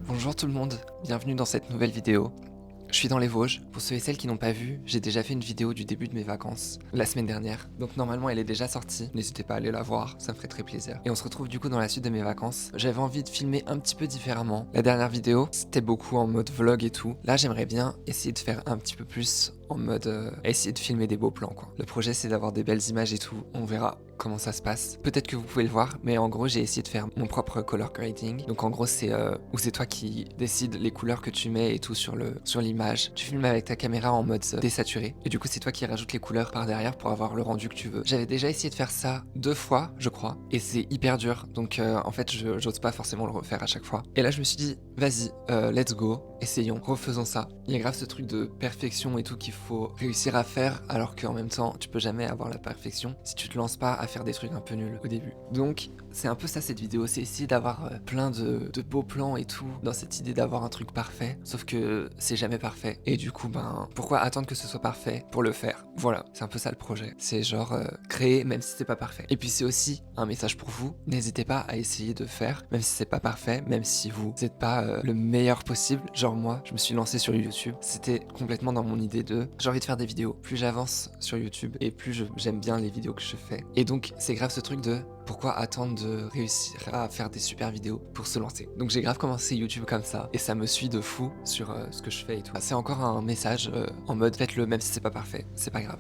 Bonjour tout le monde, bienvenue dans cette nouvelle vidéo. Je suis dans les Vosges. Pour ceux et celles qui n'ont pas vu, j'ai déjà fait une vidéo du début de mes vacances, la semaine dernière. Donc normalement elle est déjà sortie, n'hésitez pas à aller la voir, ça me ferait très plaisir. Et on se retrouve du coup dans la suite de mes vacances. J'avais envie de filmer un petit peu différemment. La dernière vidéo, c'était beaucoup en mode vlog et tout. Là j'aimerais bien essayer de faire un petit peu plus en mode essayer de filmer des beaux plans quoi. Le projet c'est d'avoir des belles images et tout, on verra comment ça se passe. Peut-être que vous pouvez le voir, mais en gros j'ai essayé de faire mon propre color grading. Donc en gros c'est où c'est toi qui décides les couleurs que tu mets et tout sur l'image. Tu filmes avec ta caméra en mode désaturé et du coup c'est toi qui rajoutes les couleurs par derrière pour avoir le rendu que tu veux. J'avais déjà essayé de faire ça 2 fois je crois et c'est hyper dur. Donc en fait j'ose pas forcément le refaire à chaque fois. Et là je me suis dit vas-y let's go, essayons, refaisons ça. Il y a grave ce truc de perfection et tout qu'il faut réussir à faire alors qu'en même temps tu peux jamais avoir la perfection si tu te lances pas à faire des trucs un peu nuls au début. Donc c'est un peu ça cette vidéo, c'est essayer d'avoir plein de beaux plans et tout dans cette idée d'avoir un truc parfait, sauf que c'est jamais parfait et du coup ben pourquoi attendre que ce soit parfait pour le faire. Voilà, c'est un peu ça le projet, c'est genre créer même si c'est pas parfait. Et puis c'est aussi un message pour vous, n'hésitez pas à essayer de faire même si c'est pas parfait, même si vous n'êtes pas le meilleur possible. Genre moi je me suis lancé sur YouTube, c'était complètement dans mon idée de j'ai envie de faire des vidéos, plus j'avance sur YouTube et plus j'aime bien les vidéos que je fais. Et donc c'est grave ce truc de pourquoi attendre de réussir à faire des super vidéos pour se lancer. Donc j'ai grave commencé YouTube comme ça et ça me suit de fou sur ce que je fais et tout. C'est encore un message en mode faites-le même si c'est pas parfait, c'est pas grave.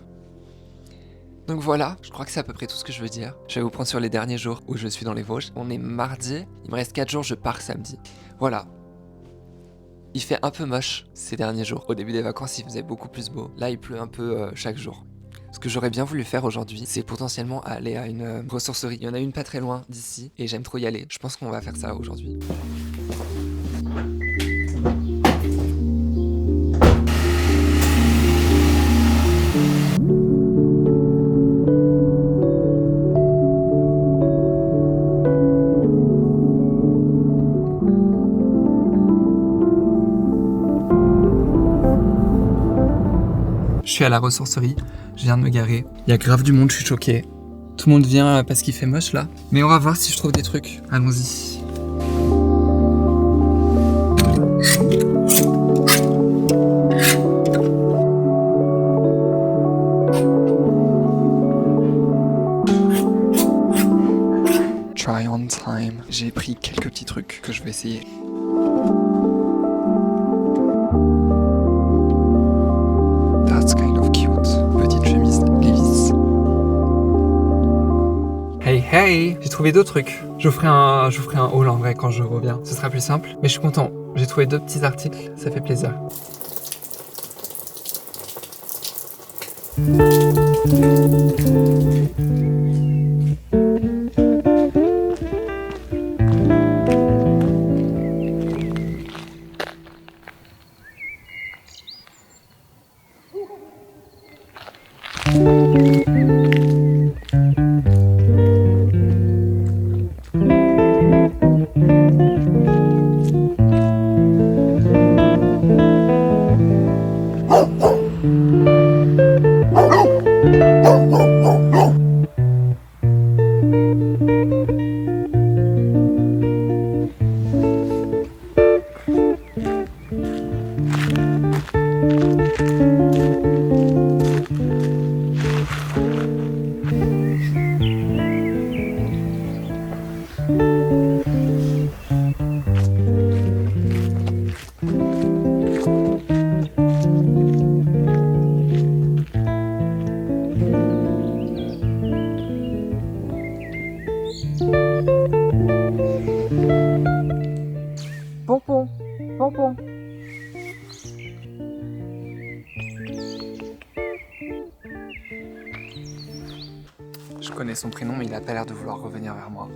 Donc voilà, je crois que c'est à peu près tout ce que je veux dire. Je vais vous prendre sur les derniers jours où je suis dans les Vosges. On est mardi, il me reste 4 jours, je pars samedi. Voilà. Il fait un peu moche ces derniers jours. Au début des vacances, il faisait beaucoup plus beau. Là, il pleut un peu chaque jour. Ce que j'aurais bien voulu faire aujourd'hui, c'est potentiellement aller à une ressourcerie. Il y en a une pas très loin d'ici et j'aime trop y aller. Je pense qu'on va faire ça aujourd'hui. Je suis à la ressourcerie, je viens de me garer. Il y a grave du monde, je suis choqué. Tout le monde vient parce qu'il fait moche là. Mais on va voir si je trouve des trucs. Allons-y. Try on time. J'ai pris quelques petits trucs que je vais essayer. That's kind of cute. Petite chemise Levi's. Hey hey, j'ai trouvé 2 trucs. Je vous ferai un haul en vrai quand je reviens. Ce sera plus simple, mais je suis content. J'ai trouvé 2 petits articles, ça fait plaisir. connais son prénom, mais il a pas l'air de vouloir revenir vers moi.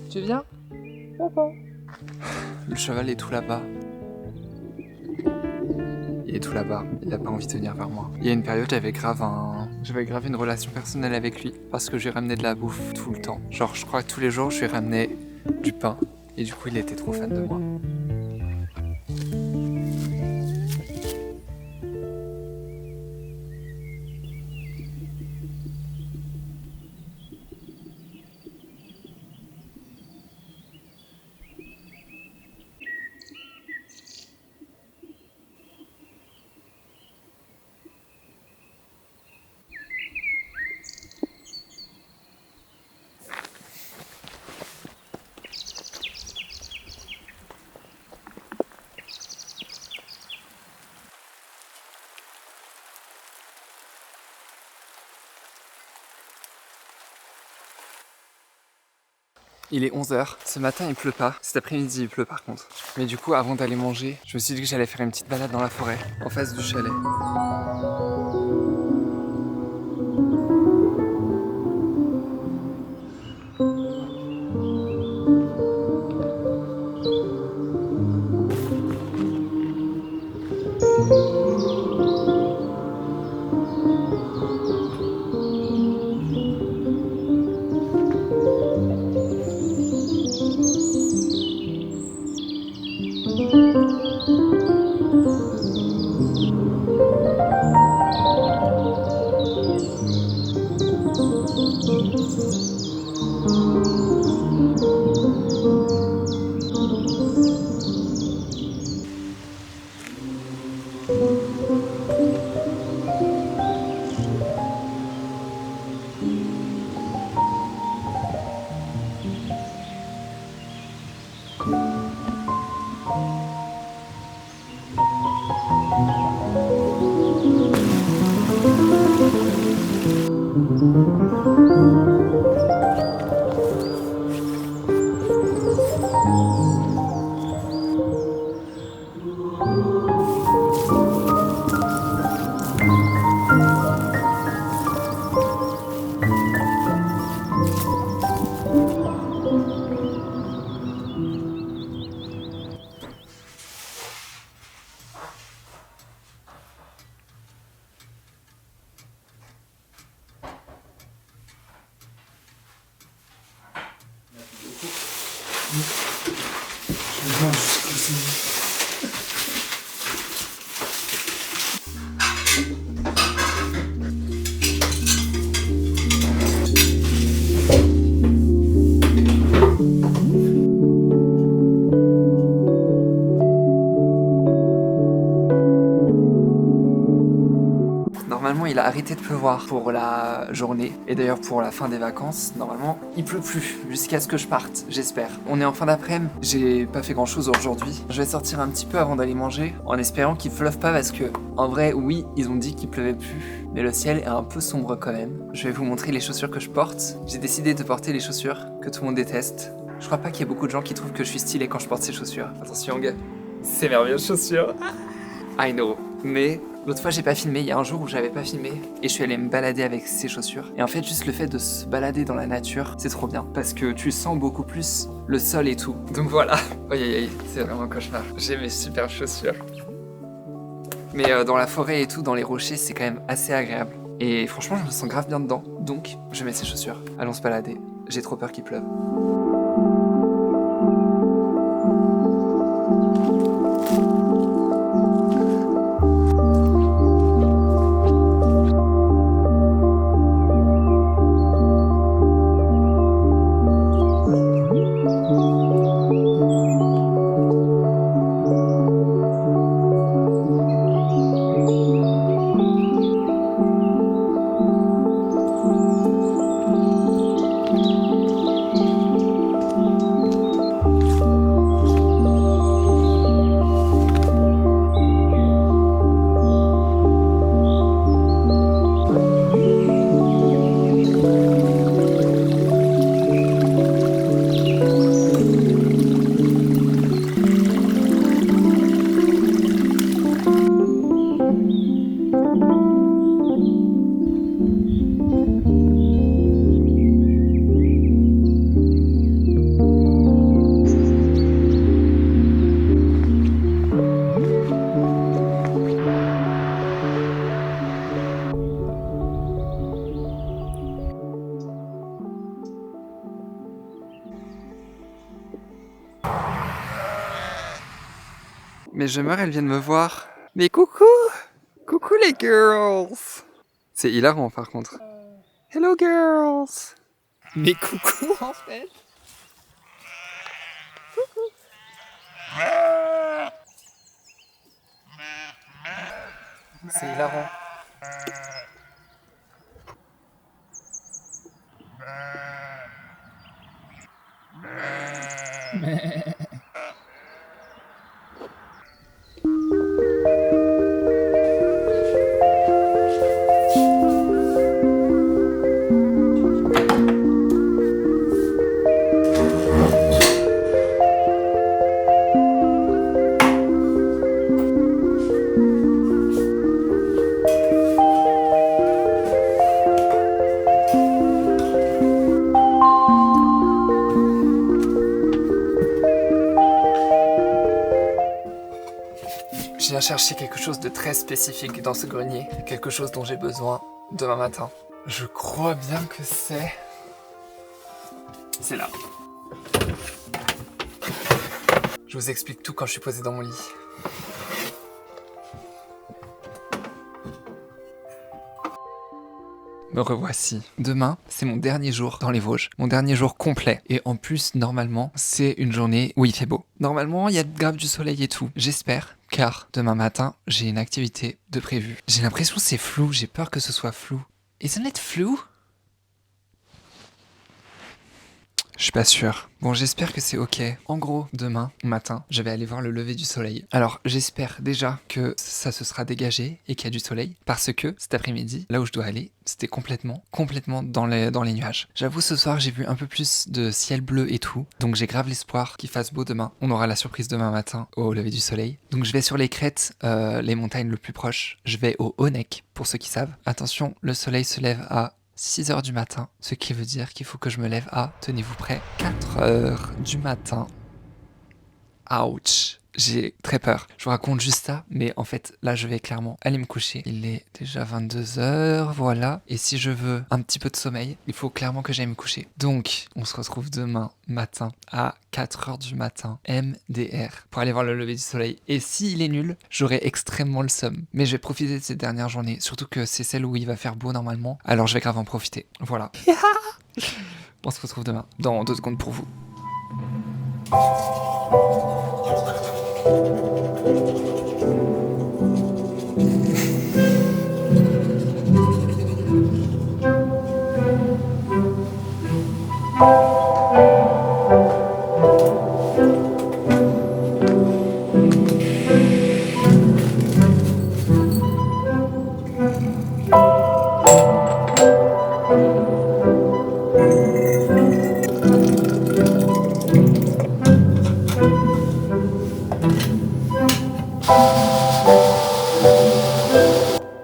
Tu viens? Le cheval est tout là-bas. Il est tout là-bas, il a pas envie de venir vers moi. Il y a une période, j'avais grave une relation personnelle avec lui, parce que je lui ramenais de la bouffe tout le temps. Genre, je crois que tous les jours, je lui ramenais du pain, et du coup, il était trop fan de moi. Il est 11h, ce matin il pleut pas, cet après-midi il pleut par contre. Mais du coup avant d'aller manger, je me suis dit que j'allais faire une petite balade dans la forêt, en face du chalet. Normalement, il a arrêté de pleuvoir pour la journée. Et d'ailleurs, pour la fin des vacances, normalement, il pleut plus jusqu'à ce que je parte, j'espère. On est en fin d'après-midi. J'ai pas fait grand-chose aujourd'hui. Je vais sortir un petit peu avant d'aller manger, en espérant qu'il pleuve pas parce que, en vrai, oui, ils ont dit qu'il pleuvait plus. Mais le ciel est un peu sombre quand même. Je vais vous montrer les chaussures que je porte. J'ai décidé de porter les chaussures que tout le monde déteste. Je crois pas qu'il y ait beaucoup de gens qui trouvent que je suis stylé quand je porte ces chaussures. Attention, gars. Ces merveilleuses chaussures. I know. Mais l'autre fois j'ai pas filmé, il y a un jour où j'avais pas filmé et je suis allé me balader avec ces chaussures. Et en fait juste le fait de se balader dans la nature, c'est trop bien. Parce que tu sens beaucoup plus le sol et tout. Donc voilà. Aïe, c'est vraiment un cauchemar. J'ai mes super chaussures. Mais dans la forêt et tout, dans les rochers, c'est quand même assez agréable. Et franchement je me sens grave bien dedans. Donc je mets ces chaussures. Allons se balader. J'ai trop peur qu'il pleuve. Mais je meurs, elles viennent me voir. Mais coucou! Coucou les girls! C'est hilarant par contre. Hello girls! Mais coucou en fait! C'est hilarant. Je viens chercher quelque chose de très spécifique dans ce grenier, quelque chose dont j'ai besoin demain matin. Je crois bien que c'est là. Je vous explique tout quand je suis posé dans mon lit. Me revoici. Demain, c'est mon dernier jour dans les Vosges. Mon dernier jour complet. Et en plus, normalement, c'est une journée où il fait beau. Normalement, il y a grave du soleil et tout. J'espère, car demain matin, j'ai une activité de prévue. J'ai l'impression que c'est flou. J'ai peur que ce soit flou. Isn't it flou? Je suis pas sûr. Bon, j'espère que c'est ok. En gros, demain matin, je vais aller voir le lever du soleil. Alors, j'espère déjà que ça se sera dégagé et qu'il y a du soleil. Parce que cet après-midi, là où je dois aller, c'était complètement dans les nuages. J'avoue, ce soir, j'ai vu un peu plus de ciel bleu et tout. Donc, j'ai grave l'espoir qu'il fasse beau demain. On aura la surprise demain matin au lever du soleil. Donc, je vais sur les crêtes, les montagnes le plus proches. Je vais au Honeck, pour ceux qui savent. Attention, le soleil se lève à 6h du matin, ce qui veut dire qu'il faut que je me lève à, tenez-vous prêts, 4h du matin. Ouch! J'ai très peur. Je vous raconte juste ça, mais en fait, là, je vais clairement aller me coucher. Il est déjà 22h, voilà. Et si je veux un petit peu de sommeil, il faut clairement que j'aille me coucher. Donc, on se retrouve demain matin à 4h du matin, MDR, pour aller voir le lever du soleil. Et s'il est nul, j'aurai extrêmement le seum. Mais je vais profiter de cette dernière journée, surtout que c'est celle où il va faire beau normalement. Alors, je vais grave en profiter. Voilà. On se retrouve demain, dans 2 secondes pour vous.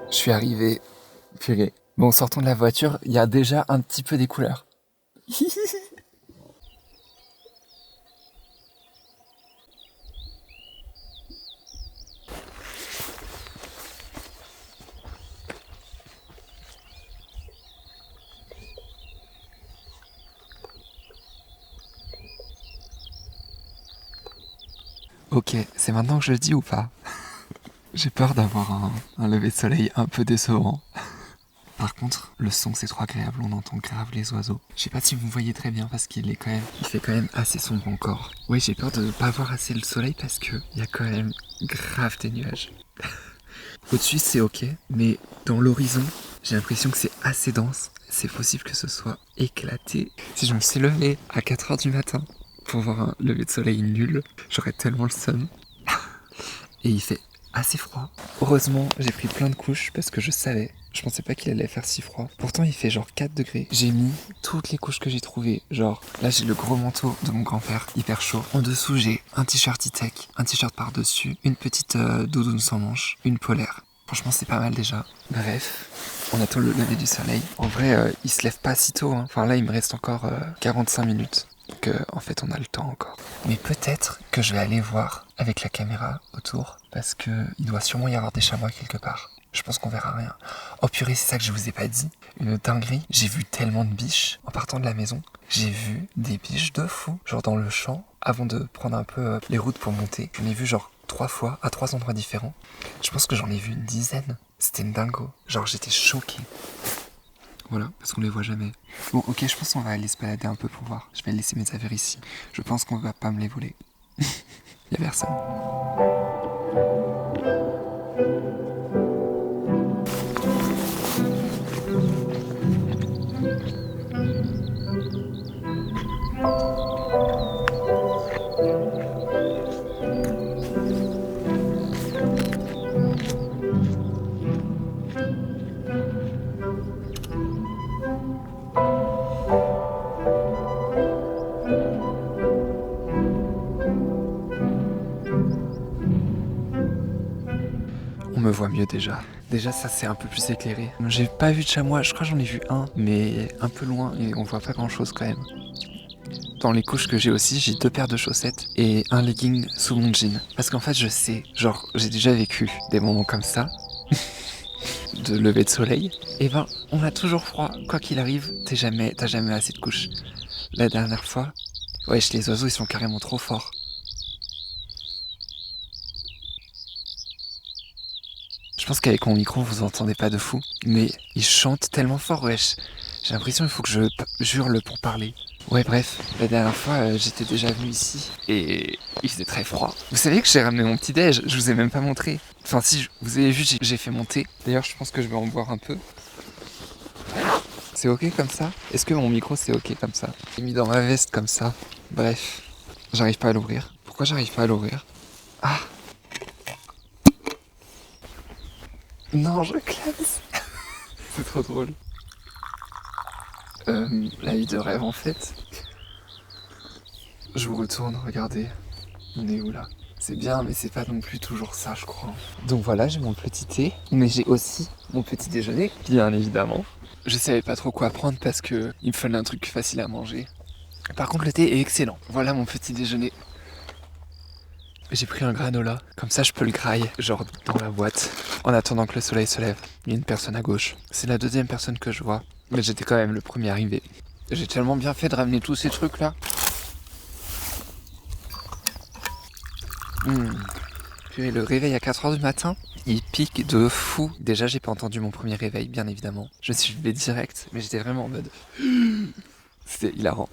Je suis arrivé, purée. Bon, sortons de la voiture, il y a déjà un petit peu des couleurs. Ok, c'est maintenant que je le dis ou pas? J'ai peur d'avoir un lever de soleil un peu décevant. Par contre, le son c'est trop agréable, on entend grave les oiseaux. Je sais pas si vous voyez très bien parce il fait quand même assez sombre encore. Oui, j'ai peur de ne pas voir assez le soleil parce que il y a quand même grave des nuages. Au-dessus c'est ok, mais dans l'horizon, j'ai l'impression que c'est assez dense. C'est possible que ce soit éclaté. Si je me suis levé à 4h du matin pour voir un lever de soleil nul, j'aurais tellement le seum. Et il fait assez froid. Heureusement, j'ai pris plein de couches parce que je pensais pas qu'il allait faire si froid. Pourtant, il fait genre 4 degrés. J'ai mis toutes les couches que j'ai trouvées. Genre, là, j'ai le gros manteau de mon grand-père, hyper chaud. En dessous, j'ai un t-shirt e-tech, un t-shirt par-dessus, une petite doudoune sans manches, une polaire. Franchement, c'est pas mal déjà. Bref, on attend le lever du soleil. En vrai, il se lève pas si tôt, hein. Enfin, là, il me reste encore 45 minutes. Donc en fait on a le temps encore. Mais peut-être que je vais aller voir avec la caméra autour parce que il doit sûrement y avoir des chamois quelque part. Je pense qu'on verra rien. Oh purée, c'est ça que je vous ai pas dit. Une dinguerie. J'ai vu tellement de biches en partant de la maison. J'ai vu des biches de fou. Genre dans le champ, avant de prendre un peu les routes pour monter. J'en ai vu genre 3 fois à 3 endroits différents. Je pense que j'en ai vu une dizaine. C'était une dingo. Genre j'étais choqué. Voilà, parce qu'on les voit jamais. Bon, ok, je pense qu'on va aller se balader un peu pour voir. Je vais laisser mes affaires ici. Je pense qu'on va pas me les voler. Y'a personne. On me voit mieux déjà. Déjà ça c'est un peu plus éclairé. J'ai pas vu de chamois, je crois que j'en ai vu un, mais un peu loin et on voit pas grand chose quand même. Dans les couches que j'ai aussi, j'ai 2 paires de chaussettes et un legging sous mon jean. Parce qu'en fait je sais, genre j'ai déjà vécu des moments comme ça, de lever de soleil. Et ben on a toujours froid, quoi qu'il arrive, t'as jamais assez de couches. La dernière fois, wesh les oiseaux ils sont carrément trop forts. Je pense qu'avec mon micro, vous entendez pas de fou. Mais ils chantent tellement fort, wesh. J'ai l'impression qu'il faut que je hurle pour parler. Ouais, bref, la dernière fois, j'étais déjà venu ici et il faisait très froid. Vous savez que j'ai ramené mon petit déj, je vous ai même pas montré. Enfin, si, vous avez vu, j'ai fait mon thé. D'ailleurs, je pense que je vais en boire un peu. C'est ok comme ça? Est-ce que mon micro c'est ok comme ça? J'ai mis dans ma veste comme ça. Bref, j'arrive pas à l'ouvrir. Pourquoi j'arrive pas à l'ouvrir? Ah! Non, je classe! C'est trop drôle. La vie de rêve en fait. Je vous retourne, regardez. On est où là? C'est bien, mais c'est pas non plus toujours ça, je crois. Donc voilà, j'ai mon petit thé, mais j'ai aussi mon petit déjeuner, bien évidemment. Je savais pas trop quoi prendre parce que il me fallait un truc facile à manger. Par contre, le thé est excellent. Voilà mon petit déjeuner. J'ai pris un granola, comme ça je peux le grailler, genre dans la boîte, en attendant que le soleil se lève. Il y a une personne à gauche. C'est la deuxième personne que je vois, mais j'étais quand même le premier arrivé. J'ai tellement bien fait de ramener tous ces trucs là. Puis le réveil à 4h du matin, il pique de fou. Déjà, j'ai pas entendu mon premier réveil, bien évidemment. Je me suis levé direct, mais j'étais vraiment en mode. C'était hilarant.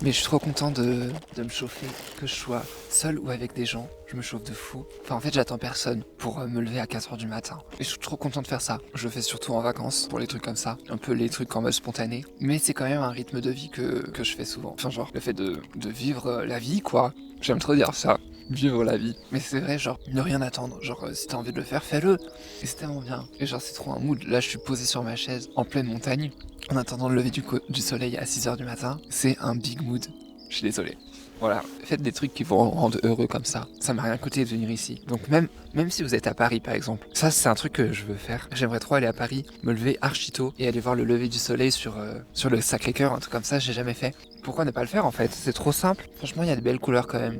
Mais je suis trop content de me chauffer, que je sois seul ou avec des gens. Je me chauffe de fou. Enfin, en fait, j'attends personne pour me lever à 4h du matin. Et je suis trop content de faire ça. Je le fais surtout en vacances, pour les trucs comme ça. Un peu les trucs en mode spontané. Mais c'est quand même un rythme de vie que je fais souvent. Enfin, genre, le fait de vivre la vie, quoi. J'aime trop dire ça. Vivre la vie. Mais c'est vrai, genre, ne rien attendre. Genre, si t'as envie de le faire, fais-le. Et c'est tellement bien. Et genre, c'est trop un mood. Là, je suis posé sur ma chaise, en pleine montagne, en attendant le lever du soleil à 6h du matin. C'est un big mood. Je suis désolé. Voilà, faites des trucs qui vous rendent heureux comme ça. Ça m'a rien coûté de venir ici. Donc même si vous êtes à Paris par exemple, ça c'est un truc que je veux faire. J'aimerais trop aller à Paris, me lever archi tôt et aller voir le lever du soleil sur le Sacré-Cœur, un truc comme ça, j'ai jamais fait. Pourquoi ne pas le faire en fait? C'est trop simple. Franchement, il y a de belles couleurs quand même.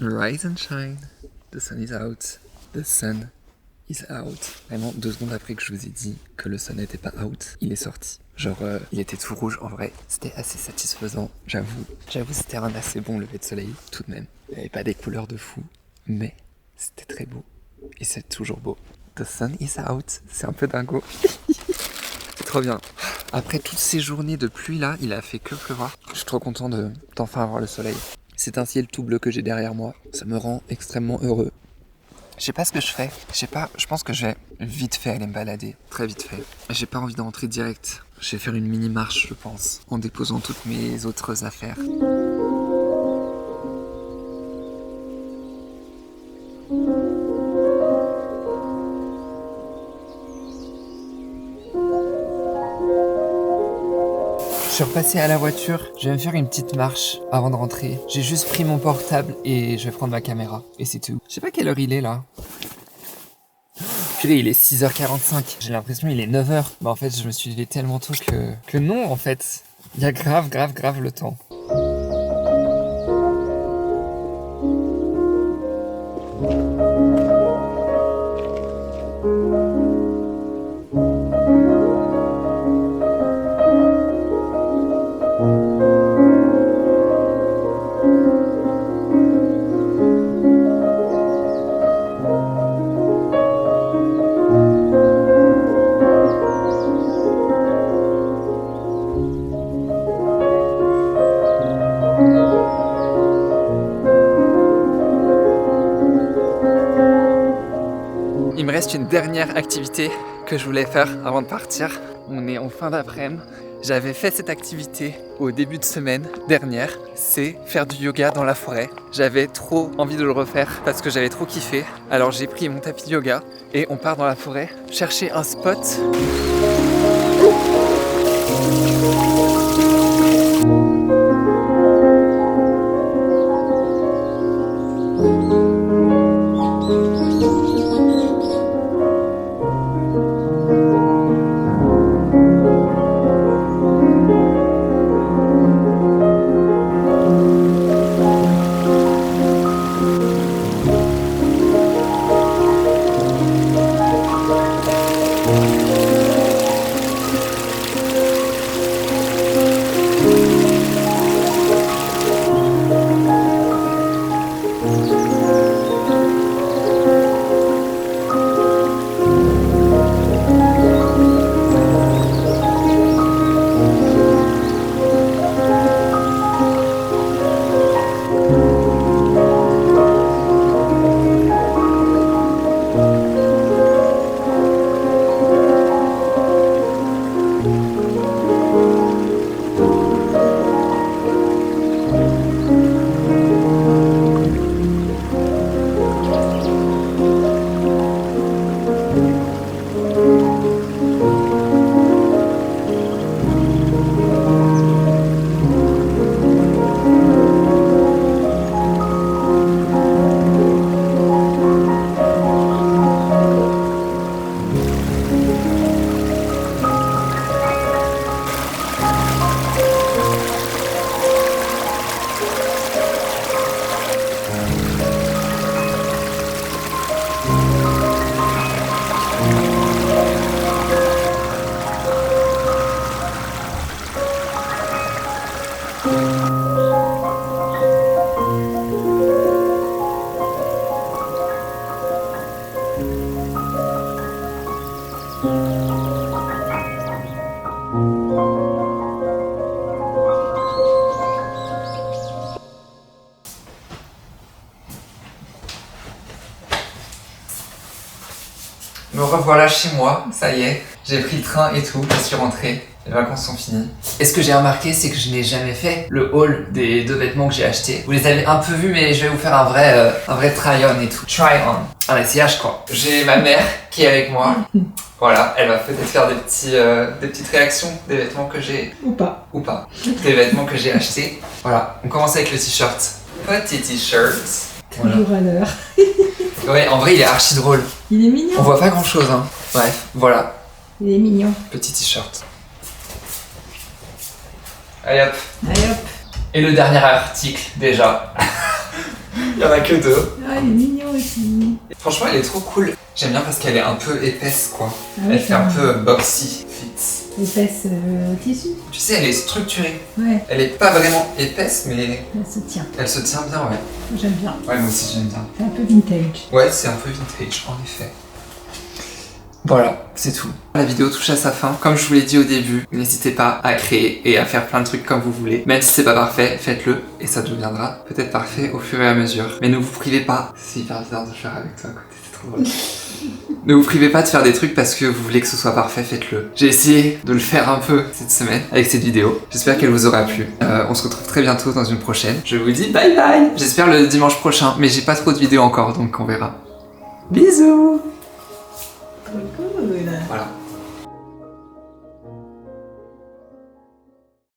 Rise and shine. The sun is out. The sun is out. Vraiment, 2 secondes après que je vous ai dit que le sun n'était pas out, il est sorti. Genre, il était tout rouge. En vrai, c'était assez satisfaisant, j'avoue. J'avoue, c'était un assez bon lever de soleil, tout de même. Il n'y avait pas des couleurs de fou, mais c'était très beau. Et c'est toujours beau. The sun is out. C'est un peu dingo. C'est trop bien. Après toutes ces journées de pluie là, il a fait que pleuvoir. Je suis trop content d'enfin avoir le soleil. C'est un ciel tout bleu que j'ai derrière moi. Ça me rend extrêmement heureux. Je sais pas ce que je fais. Je sais pas, je pense que je vais vite fait aller me balader. Très vite fait. J'ai pas envie de rentrer direct. Je vais faire une mini marche, je pense, en déposant toutes mes autres affaires. Je suis repassé à la voiture, je vais me faire une petite marche avant de rentrer. J'ai juste pris mon portable et je vais prendre ma caméra. Et c'est tout. Je sais pas quelle heure il est là. Purée, il est 6h45. J'ai l'impression qu'il est 9h. Bah en fait, je me suis levé tellement tôt que non, en fait. Il y a grave le temps. Il me reste une dernière activité que je voulais faire avant de partir. On est en fin d'après-midi. J'avais fait cette activité au début de semaine dernière. C'est faire du yoga dans la forêt. J'avais trop envie de le refaire parce que j'avais trop kiffé. Alors j'ai pris mon tapis de yoga et on part dans la forêt chercher un spot. Me revoilà chez moi, ça y est. J'ai pris le train et tout, je suis rentré. Les vacances sont finies. Et ce que j'ai remarqué, c'est que je n'ai jamais fait le haul des 2 vêtements que j'ai achetés. Vous les avez un peu vus, mais je vais vous faire un vrai try-on et tout. Try-on. Un essayage, quoi. J'ai ma mère qui est avec moi. Voilà, elle va peut-être faire des petites réactions des vêtements que j'ai... Ou pas. Ou pas. Des vêtements que j'ai achetés. Voilà, on commence avec le t-shirt. Petit t-shirt. Voilà. Toujours à l'heure. Ouais, en vrai, il est archi drôle. Il est mignon. On voit pas grand chose, hein. Bref, voilà. Il est mignon. Petit t-shirt. Allez hop. Allez hop. Et le dernier article, déjà. Il y en a que 2. Ah, il est mignon aussi. Franchement, elle est trop cool. J'aime bien parce qu'elle est un peu épaisse, quoi. Ah ouais, Elle fait un peu boxy fit. Épaisse tissu. Tu sais, elle est structurée. Ouais, Elle est pas vraiment épaisse, mais elle se tient. elle se tient bien, ouais. J'aime bien. Ouais, moi aussi, j'aime bien. C'est un peu vintage. Ouais, c'est un peu vintage, en effet. Voilà, c'est tout. La vidéo touche à sa fin. Comme je vous l'ai dit au début, n'hésitez pas à créer et à faire plein de trucs comme vous voulez. Même si c'est pas parfait, faites-le et ça deviendra peut-être parfait au fur et à mesure. Mais ne vous privez pas. C'est hyper bizarre de faire avec toi à côté, c'est trop drôle. Ne vous privez pas de faire des trucs parce que vous voulez que ce soit parfait, faites-le. J'ai essayé de le faire un peu cette semaine avec cette vidéo. J'espère qu'elle vous aura plu. On se retrouve très bientôt dans une prochaine. Je vous dis bye bye. J'espère le dimanche prochain, mais j'ai pas trop de vidéos encore, donc on verra. Bisous. Cool. Voilà.